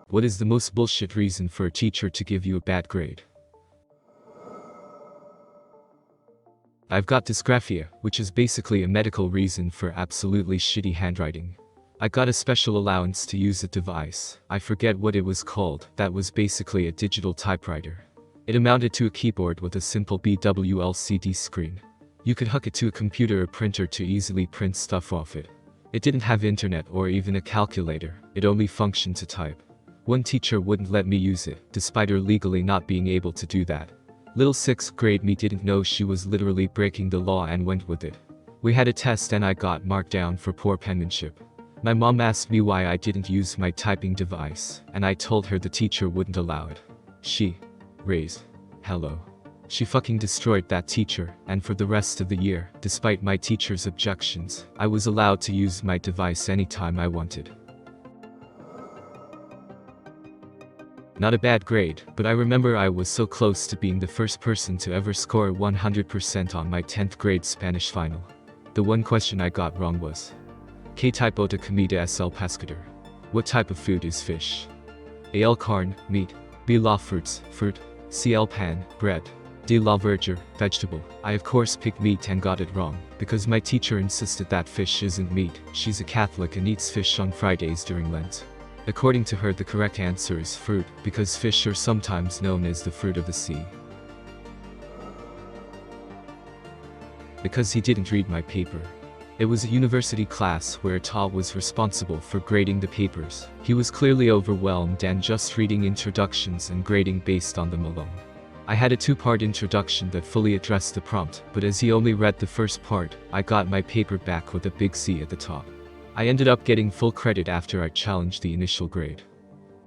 What is the most bullshit reason for a teacher to give you a bad grade? I've got dysgraphia, which is basically a medical reason for absolutely shitty handwriting. I got a special allowance to use a device, I forget what it was called, that was basically a digital typewriter. It amounted to a keyboard with a simple BWLCD screen. You could hook it to a computer or printer to easily print stuff off it. It didn't have internet or even a calculator, it only functioned to type. One teacher wouldn't let me use it, despite her legally not being able to do that. Little 6th grade me didn't know she was literally breaking the law and went with it. We had a test and I got marked down for poor penmanship. My mom asked me why I didn't use my typing device, and I told her the teacher wouldn't allow it. She raised hello. She fucking destroyed that teacher, and for the rest of the year, despite my teacher's objections, I was allowed to use my device anytime I wanted. Not a bad grade, but I remember I was so close to being the first person to ever score 100% on my 10th grade Spanish final. The one question I got wrong was: ¿Qué tipo de comida es el pescador? What type of food is fish? A. El carne, meat. B. La fruits, fruit. C. El pan, bread. D. La verdure, vegetable. I of course picked meat and got it wrong, because my teacher insisted that fish isn't meat, she's a Catholic and eats fish on Fridays during Lent. According to her, the correct answer is fruit, because fish are sometimes known as the fruit of the sea. Because he didn't read my paper. It was a university class where Tal was responsible for grading the papers. He was clearly overwhelmed and just reading introductions and grading based on them alone. I had a 2-part introduction that fully addressed the prompt, but as he only read the first part, I got my paper back with a big C at the top. I ended up getting full credit after I challenged the initial grade.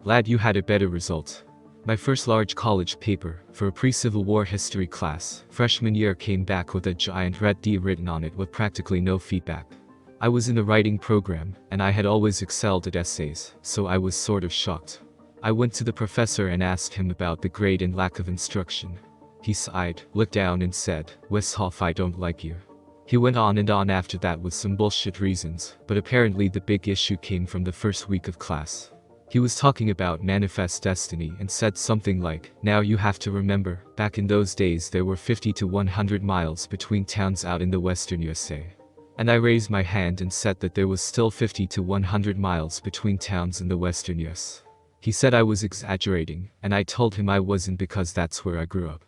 Lad, you had a better result. My first large college paper, for a pre-Civil War history class, freshman year, came back with a giant red D written on it with practically no feedback. I was in the writing program, and I had always excelled at essays, so I was sort of shocked. I went to the professor and asked him about the grade and lack of instruction. He sighed, looked down and said, "Westhoff, I don't like you." He went on and on after that with some bullshit reasons, but apparently the big issue came from the first week of class. He was talking about manifest destiny and said something like, "Now you have to remember, back in those days there were 50 to 100 miles between towns out in the western USA. And I raised my hand and said that there was still 50 to 100 miles between towns in the western US. He said I was exaggerating, and I told him I wasn't because that's where I grew up.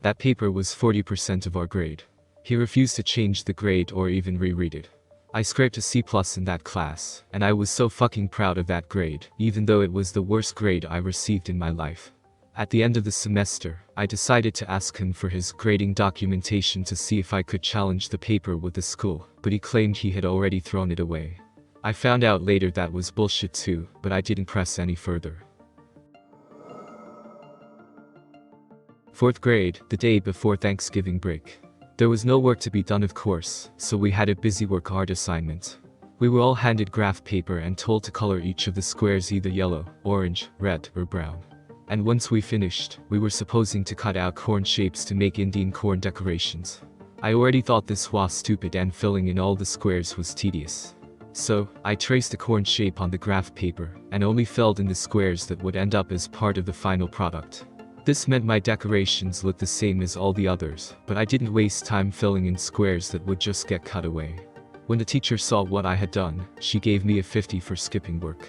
That paper was 40% of our grade. He refused to change the grade or even reread it. I scraped a C+ in that class, and I was so fucking proud of that grade, even though it was the worst grade I received in my life. At the end of the semester, I decided to ask him for his grading documentation to see if I could challenge the paper with the school, but he claimed he had already thrown it away. I found out later that was bullshit too, but I didn't press any further. 4th grade, the day before Thanksgiving break. There was no work to be done, of course, so we had a busy work art assignment. We were all handed graph paper and told to color each of the squares either yellow, orange, red, or brown. And once we finished, we were supposing to cut out corn shapes to make Indian corn decorations. I already thought this was stupid and filling in all the squares was tedious. So, I traced a corn shape on the graph paper, and only filled in the squares that would end up as part of the final product. This meant my decorations looked the same as all the others, but I didn't waste time filling in squares that would just get cut away. When the teacher saw what I had done, she gave me a 50 for skipping work.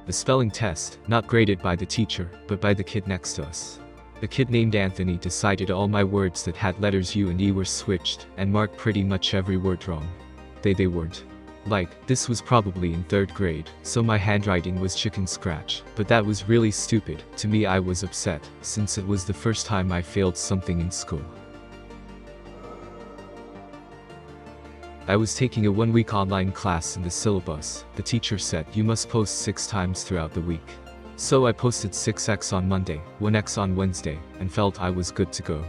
The spelling test, not graded by the teacher, but by the kid next to us. The kid named Anthony decided all my words that had letters U and E were switched, and marked pretty much every word wrong. They weren't. Like, this was probably in 3rd grade, so my handwriting was chicken scratch, but that was really stupid. To me, I was upset, since it was the first time I failed something in school. I was taking a 1-week online class in the syllabus. The teacher said, "You must post 6 times throughout the week." So I posted 6x on Monday, 1x on Wednesday, and felt I was good to go.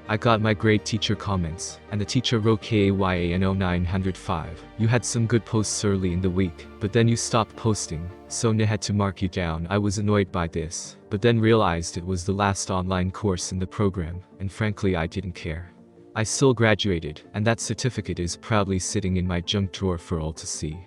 I got my grade teacher comments, and the teacher wrote KAYA and 0905. "You had some good posts early in the week, but then you stopped posting, so I had to mark you down." I was annoyed by this, but then realized it was the last online course in the program, and frankly I didn't care. I still graduated, and that certificate is proudly sitting in my junk drawer for all to see.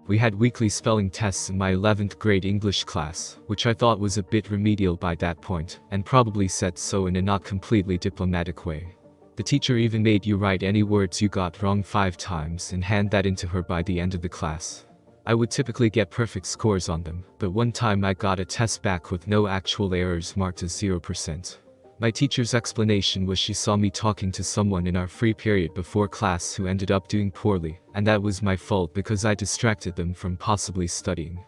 We had weekly spelling tests in my 11th grade English class, which I thought was a bit remedial by that point, and probably said so in a not completely diplomatic way. The teacher even made you write any words you got wrong 5 times and hand that into her by the end of the class. I would typically get perfect scores on them, but one time I got a test back with no actual errors marked as 0%. My teacher's explanation was she saw me talking to someone in our free period before class who ended up doing poorly, and that was my fault because I distracted them from possibly studying.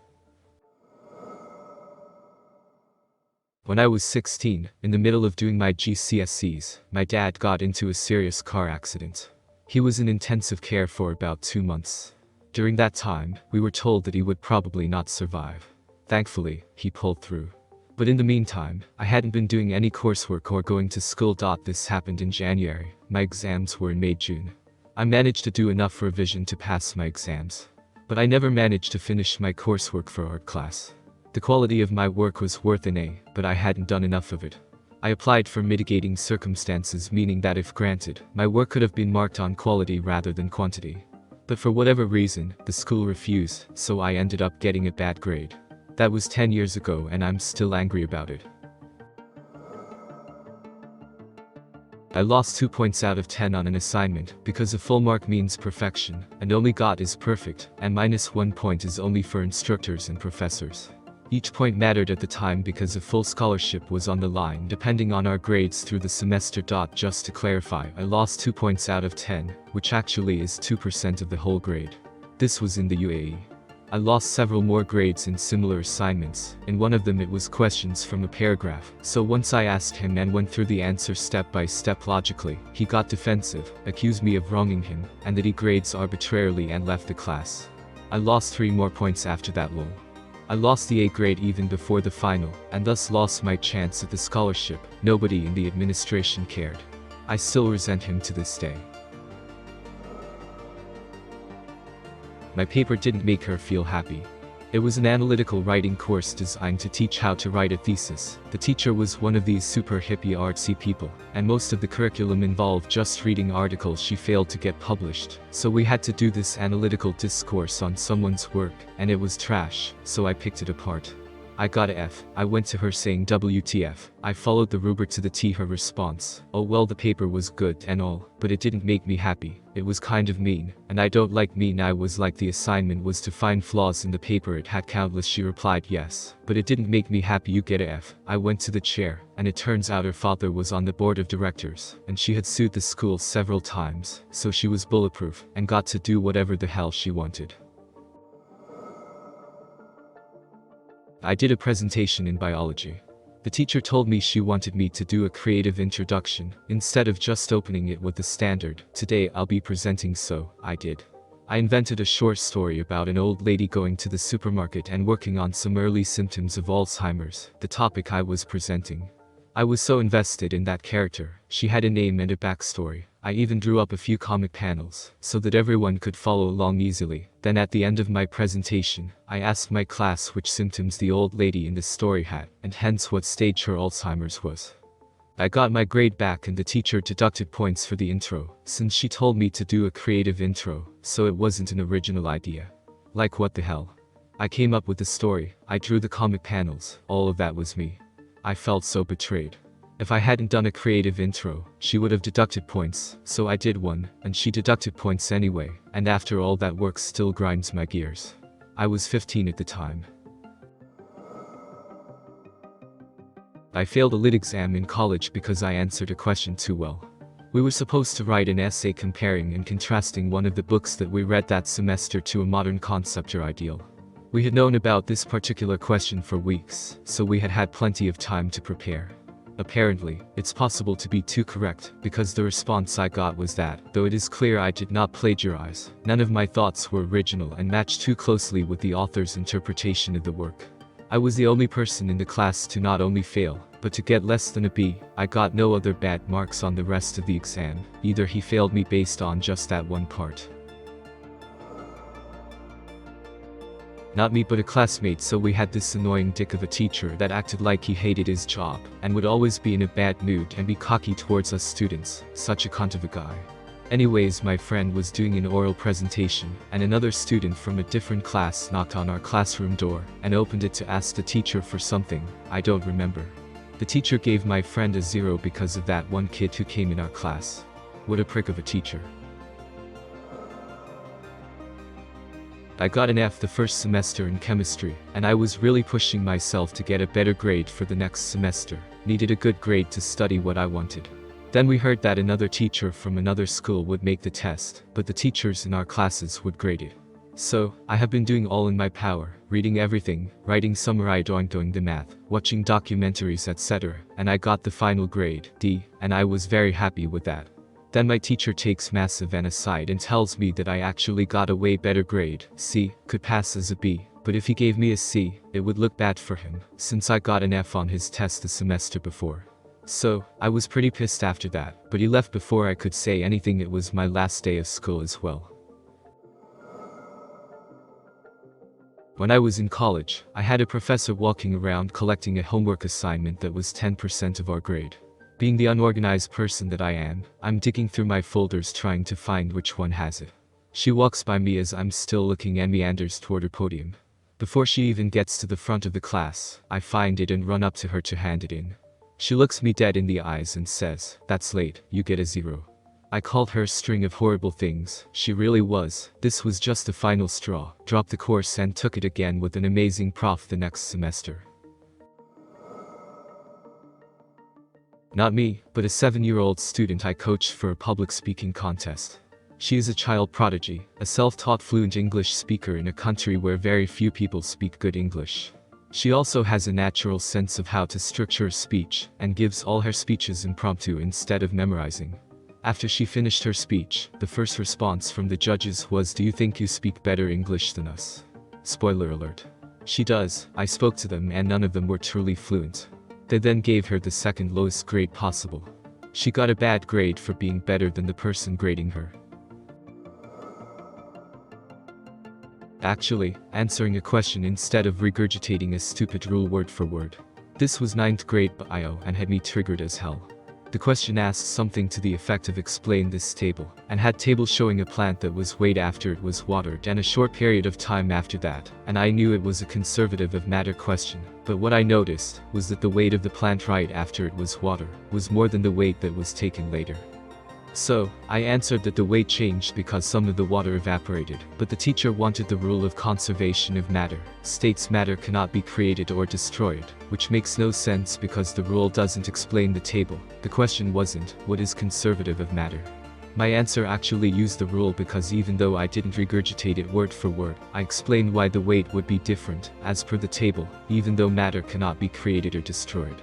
When I was 16, in the middle of doing my GCSEs, my dad got into a serious car accident. He was in intensive care for about 2 months. During that time, we were told that he would probably not survive. Thankfully, he pulled through. But in the meantime, I hadn't been doing any coursework or going to school. This happened in January. My exams were in May-June. I managed to do enough revision to pass my exams. But I never managed to finish my coursework for art class. The quality of my work was worth an A, but I hadn't done enough of it. I applied for mitigating circumstances, meaning that if granted, my work could have been marked on quality rather than quantity. But for whatever reason, the school refused, so I ended up getting a bad grade. That was 10 years ago and I'm still angry about it. I lost 2 points out of 10 on an assignment because a full mark means perfection, and only God is perfect, and -1 point is only for instructors and professors. Each point mattered at the time because a full scholarship was on the line depending on our grades through the semester. Just to clarify, I lost 2 points out of 10, which actually is 2% of the whole grade. This was in the UAE. I lost several more grades in similar assignments. In one of them it was questions from a paragraph, so once I asked him and went through the answer step by step logically, he got defensive, accused me of wronging him, and that he grades arbitrarily and left the class. I lost 3 more points after that. I lost the A grade even before the final, and thus lost my chance at the scholarship. Nobody in the administration cared. I still resent him to this day. My paper didn't make her feel happy. It was an analytical writing course designed to teach how to write a thesis. The teacher was one of these super hippie artsy people, and most of the curriculum involved just reading articles she failed to get published. So we had to do this analytical discourse on someone's work, and it was trash, so I picked it apart. I got a F. I went to her saying WTF. I followed the rubric to the T. Her response: oh well, the paper was good and all, but it didn't make me happy. It was kind of mean, and I don't like mean. I was like, the assignment was to find flaws in the paper. It had countless. She replied yes, but it didn't make me happy. You get a F. I went to the chair, and it turns out her father was on the board of directors, and she had sued the school several times, so she was bulletproof, and got to do whatever the hell she wanted. I did a presentation in biology. The teacher told me she wanted me to do a creative introduction, instead of just opening it with the standard, "Today I'll be presenting," so I did. I invented a short story about an old lady going to the supermarket and working on some early symptoms of Alzheimer's, the topic I was presenting. I was so invested in that character. She had a name and a backstory. I even drew up a few comic panels, so that everyone could follow along easily. Then at the end of my presentation, I asked my class which symptoms the old lady in the story had, and hence what stage her Alzheimer's was. I got my grade back and the teacher deducted points for the intro, since she told me to do a creative intro, so it wasn't an original idea. Like, what the hell? I came up with the story, I drew the comic panels, all of that was me. I felt so betrayed. If I hadn't done a creative intro, she would have deducted points, so I did one, and she deducted points anyway, and after all that work still grinds my gears. I was 15 at the time. I failed a lit exam in college because I answered a question too well. We were supposed to write an essay comparing and contrasting one of the books that we read that semester to a modern concept or ideal. We had known about this particular question for weeks, so we had had plenty of time to prepare. Apparently, it's possible to be too correct, because the response I got was that, though it is clear I did not plagiarize, none of my thoughts were original and matched too closely with the author's interpretation of the work. I was the only person in the class to not only fail, but to get less than a B. I got no other bad marks on the rest of the exam. Either he failed me based on just that one part. Not me, but a classmate. So we had this annoying dick of a teacher that acted like he hated his job, and would always be in a bad mood and be cocky towards us students. Such a cunt of a guy. Anyways, my friend was doing an oral presentation, and another student from a different class knocked on our classroom door and opened it to ask the teacher for something. I don't remember. The teacher gave my friend a 0 because of that one kid who came in our class. What a prick of a teacher. I got an F the first semester in chemistry, and I was really pushing myself to get a better grade for the next semester. Needed a good grade to study what I wanted. Then we heard that another teacher from another school would make the test, but the teachers in our classes would grade it. So, I have been doing all in my power, reading everything, writing summary, doing the math, watching documentaries, etc., and I got the final grade, D, and I was very happy with that. Then my teacher takes massive N aside and tells me that I actually got a way better grade, C, could pass as a B, but if he gave me a C, it would look bad for him, since I got an F on his test the semester before. So, I was pretty pissed after that, but he left before I could say anything. It was my last day of school as well. When I was in college, I had a professor walking around collecting a homework assignment that was 10% of our grade. Being the unorganized person that I am, I'm digging through my folders trying to find which one has it. She walks by me as I'm still looking and meanders toward her podium. Before she even gets to the front of the class, I find it and run up to her to hand it in. She looks me dead in the eyes and says, "That's late, you get a 0. I called her a string of horrible things, she really was. This was just the final straw. Dropped the course and took it again with an amazing prof the next semester. Not me, but a 7-year-old student I coached for a public speaking contest. She is a child prodigy, a self-taught fluent English speaker in a country where very few people speak good English. She also has a natural sense of how to structure a speech, and gives all her speeches impromptu instead of memorizing. After she finished her speech, the first response from the judges was, "Do you think you speak better English than us?" Spoiler alert. She does. I spoke to them and none of them were truly fluent. They then gave her the second lowest grade possible. She got a bad grade for being better than the person grading her. Actually, answering a question instead of regurgitating a stupid rule word for word. This was 9th grade bio and had me triggered as hell. The question asked something to the effect of explain this table, and had table showing a plant that was weighed after it was watered and a short period of time after that, and I knew it was a conservative of matter question, but what I noticed was that the weight of the plant right after it was watered was more than the weight that was taken later. So, I answered that the weight changed because some of the water evaporated, but the teacher wanted the rule of conservation of matter, states matter cannot be created or destroyed, which makes no sense because the rule doesn't explain the table. The question wasn't, what is conservative of matter? My answer actually used the rule because even though I didn't regurgitate it word for word, I explained why the weight would be different, as per the table, even though matter cannot be created or destroyed.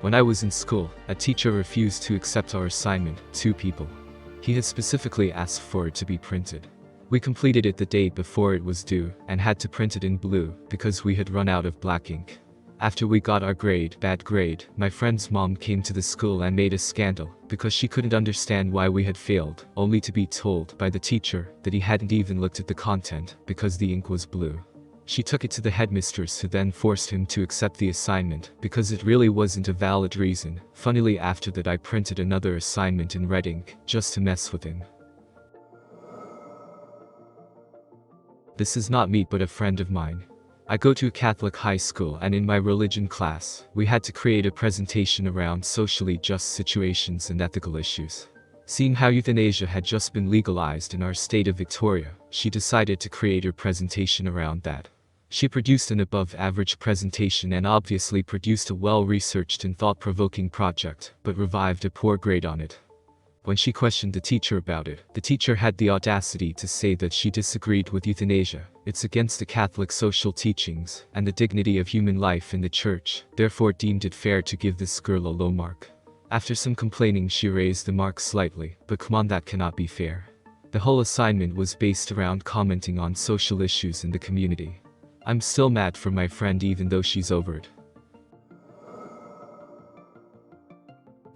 When I was in school, a teacher refused to accept our assignment, 2 people. He had specifically asked for it to be printed. We completed it the day before it was due, and had to print it in blue, because we had run out of black ink. After we got our grade, bad grade, my friend's mom came to the school and made a scandal, because she couldn't understand why we had failed, only to be told by the teacher that he hadn't even looked at the content, because the ink was blue. She took it to the headmistress who then forced him to accept the assignment, because it really wasn't a valid reason. Funnily after that I printed another assignment in red ink, just to mess with him. This is not me but a friend of mine. I go to a Catholic high school and in my religion class, we had to create a presentation around socially just situations and ethical issues. Seeing how euthanasia had just been legalized in our state of Victoria, she decided to create her presentation around that. She produced an above-average presentation and obviously produced a well-researched and thought-provoking project, but revived a poor grade on it. When she questioned the teacher about it, the teacher had the audacity to say that she disagreed with euthanasia. It's against the Catholic social teachings and the dignity of human life in the church, therefore deemed it fair to give this girl a low mark. After some complaining she raised the mark slightly, but come on, that cannot be fair. The whole assignment was based around commenting on social issues in the community. I'm still mad for my friend even though she's over it.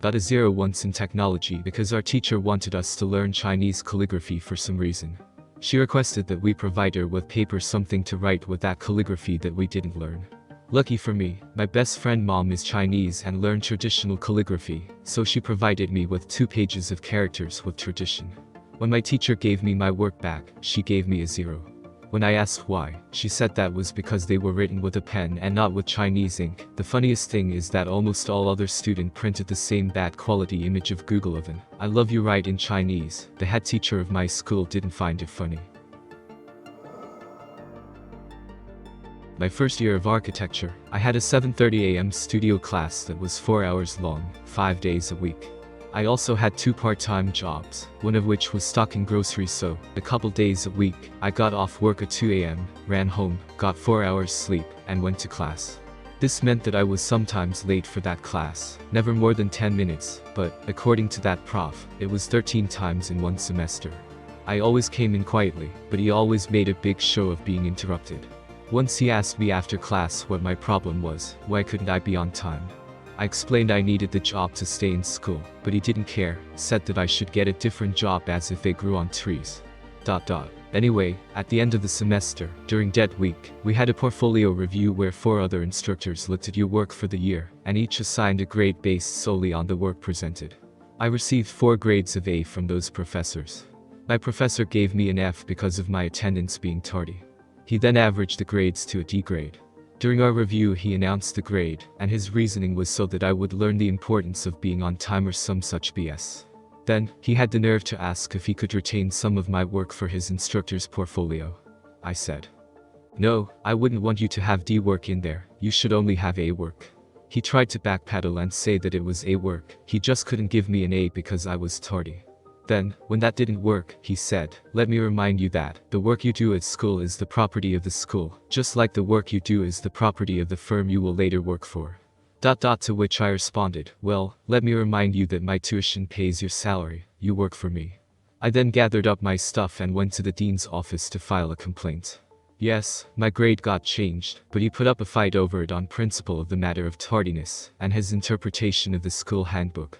Got a 0 once in technology because our teacher wanted us to learn Chinese calligraphy for some reason. She requested that we provide her with paper something to write with that calligraphy that we didn't learn. Lucky for me, my best friend mom is Chinese and learned traditional calligraphy, so she provided me with 2 pages of characters with tradition. When my teacher gave me my work back, she gave me a 0. When I asked why, she said that was because they were written with a pen and not with Chinese ink. The funniest thing is that almost all other students printed the same bad quality image of Google Oven. I love you write in Chinese. The head teacher of my school didn't find it funny. My first year of architecture, I had a 7:30 a.m. studio class that was 4 hours long, 5 days a week. I also had 2 part-time jobs, one of which was stocking groceries, so a couple days a week, I got off work at 2 a.m., ran home, got 4 hours sleep, and went to class. This meant that I was sometimes late for that class, never more than 10 minutes, but, according to that prof, it was 13 times in one semester. I always came in quietly, but he always made a big show of being interrupted. Once he asked me after class what my problem was, why couldn't I be on time. I explained I needed the job to stay in school, but he didn't care, said that I should get a different job as if they grew on trees. Anyway, at the end of the semester, during dead week, we had a portfolio review where 4 other instructors looked at your work for the year, and each assigned a grade based solely on the work presented. I received 4 grades of A from those professors. My professor gave me an F because of my attendance being tardy. He then averaged the grades to a D grade. During our review he announced the grade, and his reasoning was so that I would learn the importance of being on time or some such BS. Then, he had the nerve to ask if he could retain some of my work for his instructor's portfolio. I said, "No, I wouldn't want you to have D work in there, you should only have A work." He tried to backpedal and say that it was A work, he just couldn't give me an A because I was tardy. Then, when that didn't work, he said, "Let me remind you that the work you do at school is the property of the school, just like the work you do is the property of the firm you will later work for." To which I responded, "Well, let me remind you that my tuition pays your salary, you work for me." I then gathered up my stuff and went to the dean's office to file a complaint. Yes, my grade got changed, but he put up a fight over it on principle of the matter of tardiness, and his interpretation of the school handbook.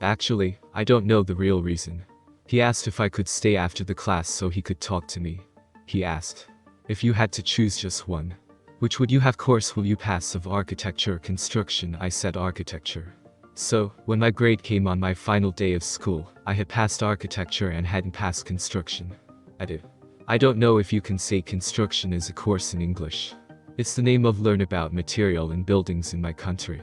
Actually, I don't know the real reason. He asked if I could stay after the class so he could talk to me. He asked, "If you had to choose just one, which would you have course will you pass of architecture or construction?" I said architecture. So, when my grade came on my final day of school, I had passed architecture and hadn't passed construction. I don't know if you can say construction is a course in English. It's the name of learn about material and buildings in my country.